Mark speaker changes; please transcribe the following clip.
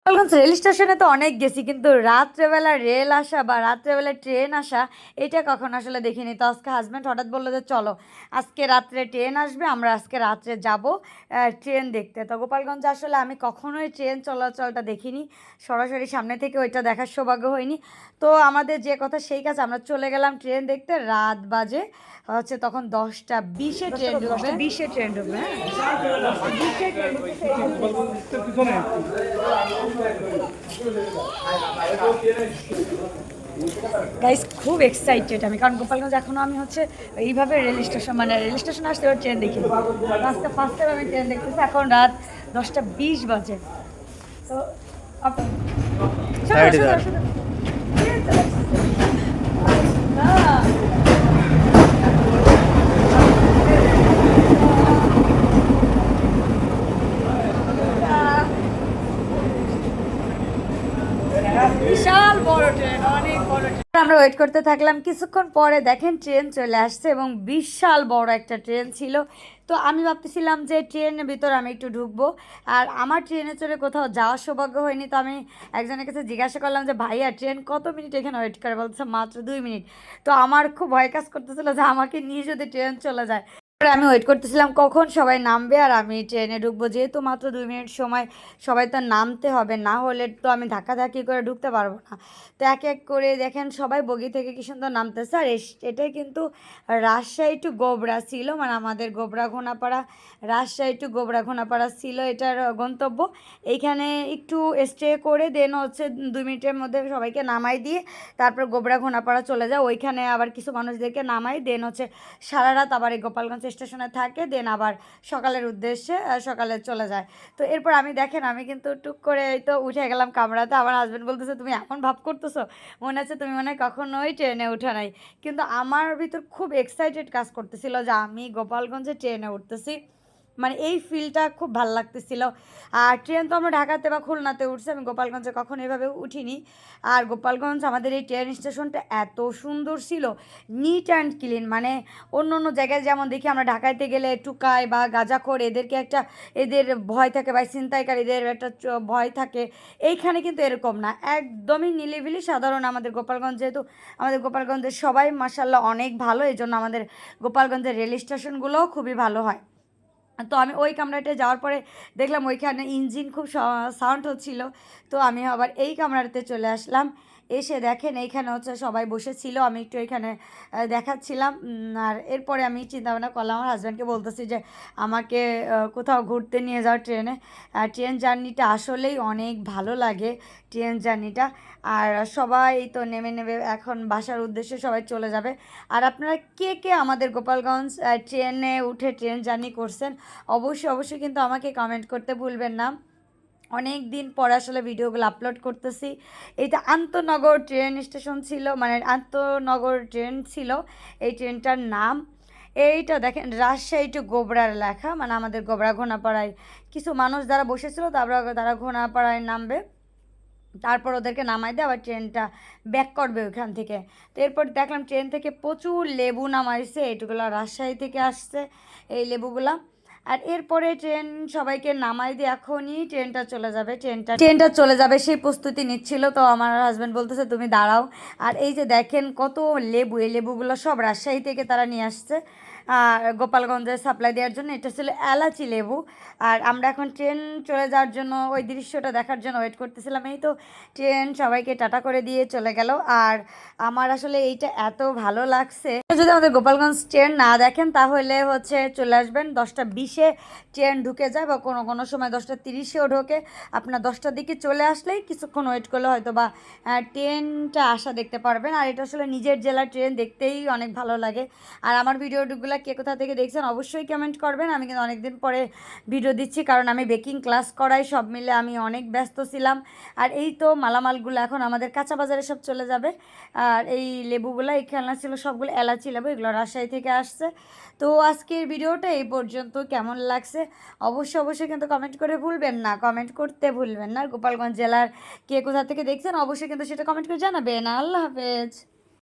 Speaker 1: Gopalganj rail স্টেশনে তো অনেক গেছি, কিন্তু রাত্রেবেলা রেল আসা বা রাত্রেবেলা ট্রেন আসা এটা কখনো আসলে দেখিনি। তো আজকে হাজব্যান্ড হঠাৎ বললো যে চলো আজকে রাত্রে ট্রেন আসবে, আমরা আজকে রাত্রে যাব ট্রেন দেখতে। তো গোপালগঞ্জে আসলে আমি কখনোই ট্রেন চলাচলটা দেখিনি, সরাসরি সামনে থেকে ওইটা দেখার সৌভাগ্য হয়নি। তো আমাদের যে কথা সেই কাজ, আমরা চলে গেলাম ট্রেন দেখতে। রাত বাজে হচ্ছে তখন 10টা 20-এ ট্রেন ঢুকবে। 10টা 20-এ ট্রেন ঢুকবে, হ্যাঁ 10টা 20-এ ট্রেন গাইস, খুব এক্সাইটেড আমি, কারণ গোপালগঞ্জ এখনও আমি হচ্ছে এইভাবে রেল স্টেশন, মানে রেল স্টেশন আসতে এবার ট্রেন দেখি। আজকে ফার্স্ট টাইম আমি ট্রেন দেখতেছি। এখন রাত 10টা 20 বাজে। তো বিশাল বড় ট্রেন, অনেক বড় ট্রেন। আমরা ওয়েট করতে থাকলাম, কিছুক্ষণ পরে দেখেন ট্রেন চলে আসছে এবং বিশাল বড় একটা ট্রেন ছিল। তো আমি ভাবতেছিলাম যে ট্রেনের ভিতর আমি একটু ঢুকবো, আর আমার ট্রেনে চড়ে কোথাও যাওয়ার সৌভাগ্য হয়নি। তো আমি একজনের কাছে জিজ্ঞাসা করলাম যে ভাইয়া ট্রেন কত মিনিট এখানে ওয়েট করে, বলছে মাত্র 2 মিনিট। তো আমার খুব ভয় কাজ করতেছিল যে আমাকে নিয়ে যদি ট্রেন চলে যায়। আমি ওয়েট করতেছিলাম কখন সবাই নামবে আর আমি ট্রেনে ঢুকবো, যেহেতু মাত্র 2 মিনিট সময়, সবাই তো নামতে হবে, না হলে তো আমি ধাক্কাধাক্কি করে ঢুকতে পারবো না। তো এক এক করে দেখেন সবাই বগি থেকে কি সুন্দর নামতেছে। আর এটাই কিন্তু রাজশাহী টু গোবরা ছিল, মানে আমাদের গোবরা ঘোনাপাড়া, রাজশাহী টু গোবরা ঘোনাপাড়া ছিল এটার গন্তব্য। এইখানে একটু স্টে করে দেন হচ্ছে 2 মিনিটের মধ্যে সবাইকে নামাই দিয়ে তারপর গোবরা ঘোনাপাড়া চলে যায়। ওইখানে আবার কিছু মানুষদেরকে নামাই দেন হচ্ছে সারা রাত আবার এই গোপালগঞ্জ স্টেশনে থাকে, দেন আবার সকালের উদ্দেশ্যে সকালে চলে যায়। তো এরপর আমি দেখেন আমি কিন্তু টুক করে এই তো উঠে গেলাম কামরাতে। আমার হাজব্যান্ড বলতেছে তুমি এখন ভাব করতেছো, মনে হচ্ছে তুমি মনে হয় কখনোই ট্রেনে উঠে নাই। কিন্তু আমার ভিতর খুব এক্সাইটেড কাজ করতেছিল যে আমি গোপালগঞ্জে ট্রেনে উঠতেছি, মানে এই ফিলটা খুব ভালো লাগতেছিল। আর ট্রেন তো আমরা ঢাকাতে বা খুলনাতে উঠছি, আমি গোপালগঞ্জে কখনো এভাবে উঠিনি। আর গোপালগঞ্জ আমাদের এই ট্রেন স্টেশনটা এত সুন্দর ছিল, নিট অ্যান্ড ক্লিন। মানে অন্য অন্য জায়গায় যেমন দেখি আমরা ঢাকাইতে গেলে টুকাই বা গাঁজাখোর এদেরকে একটা, এদের ভয় থাকে বা ছিনতাইকারীদের একটা ভয় থাকে, এইখানে কিন্তু এরকম না, একদমই নিলিবিলি সাধারণ। আমাদের গোপালগঞ্জ যেহেতু, আমাদের গোপালগঞ্জের সবাই মাসাল্লাহ অনেক ভালো, এই জন্য আমাদের গোপালগঞ্জের রেল স্টেশনগুলোও খুবই ভালো হয়। তো আমি ওই কামরাটায় যাওয়ার পরে দেখলাম ওইখানে ইঞ্জিন খুব সাউন্ড হচ্ছিল। তো আমি আবার এই কামরাতে চলে আসলাম। এসে দেখেন এইখানে হচ্ছে সবাই বসেছিল, আমি একটু এখানে দেখাচ্ছিলাম। আর এরপরে আমি চিন্তা ভাবনা করলাম, আমার হাজব্যান্ডকে বলতেছি যে আমাকে কোথাও ঘুরতে নিয়ে যাও ট্রেনে। আর ট্রেন জার্নিটা আসলেই অনেক ভালো লাগে, ট্রেন জার্নিটা। আর সবাই তো নেমে নেমে এখন বাসার উদ্দেশ্যে সবাই চলে যাবে। আর আপনারা কে কে আমাদের গোপালগঞ্জ ট্রেনে উঠে ট্রেন জার্নি করছেন অবশ্যই অবশ্যই কিন্তু আমাকে কমেন্ট করতে ভুলবেন না। অনেক দিন পর আসলে ভিডিওগুলো আপলোড করতেছি। এইটা আন্তনগর ট্রেন স্টেশন ছিল, মানে আন্তনগর ট্রেন ছিল এই ট্রেনটার নাম। এইটা দেখেন রাজশাহী টু গোবরার লেখা, মানে আমাদের গোবরা ঘোনাপাড়ায় কিছু মানুষ যারা বসেছিল তারা ঘোনাপাড়ায় নামবে, তারপর ওদেরকে নামাই দিয়ে আবার ট্রেনটা ব্যাক করবে ওইখান থেকে। তো এরপর দেখলাম ট্রেন থেকে প্রচুর লেবু নামাইছে, এটুগুলো রাজশাহী থেকে আসছে এই লেবুগুলা। আর এরপরে ট্রেন সবাইকে নামাই দিয়ে এখনই ট্রেনটা চলে যাবে, ট্রেনটা চলে যাবে সেই প্রস্তুতি নিচ্ছিল। তো আমার হাজব্যান্ড বলতেছে তুমি দাঁড়াও। আর এই যে দেখেন কত লেবু, এই লেবুগুলো সব রাজশাহী থেকে তারা নিয়ে আসছে আর গোপালগঞ্জে সাপ্লাই দেওয়ার জন্য। এটা ছিল এলাচি লেবু। আর আমরা এখন ট্রেন চলে যাওয়ার জন্য ওই দৃশ্যটা দেখার জন্য ওয়েট করতেছিলাম। এই তো ট্রেন সবাইকে টাটা করে দিয়ে চলে গেল। আর আমার আসলে এইটা এত ভালো লাগছে, যদি আমাদের গোপালগঞ্জ ট্রেন না দেখেন তাহলে হচ্ছে চলে আসবেন 10টা 20-এ ট্রেন ঢুকে যায়, বা কোনো কোনো সময় 10টা 30-এও ঢোকে। আপনার 10টার দিকে চলে আসলেই কিছুক্ষণ ওয়েট করলে হয়তো বা ট্রেনটা আসা দেখতে পারবেন। আর এটা আসলে নিজের জেলার ট্রেন দেখতেই অনেক ভালো লাগে। আর আমার ভিডিওগুলো কে কোথা থেকে দেখছেন অবশ্যই কমেন্ট করবেন। আমি কিন্তু অনেকদিন পরে ভিডিও দিচ্ছি, কারণ আমি বেকিং ক্লাস করাই, সব মিলে আমি অনেক ব্যস্ত ছিলাম। আর এই তো মালামালগুলো এখন আমাদের কাঁচা বাজারে সব চলে যাবে। আর এই লেবুগুলো, এই খেলনা ছিল সবগুলো এলাচি লেবু, এগুলো রাজশাহী থেকে আসছে। তো আজকের ভিডিওটা এই পর্যন্ত, কেমন লাগছে অবশ্যই অবশ্যই কিন্তু কমেন্ট করে ভুলবেন না, কমেন্ট করতে ভুলবেন না। গোপালগঞ্জ জেলার কে কোথা থেকে দেখছেন অবশ্যই কিন্তু সেটা কমেন্ট করে জানাবেন। আল্লাহ হাফেজ।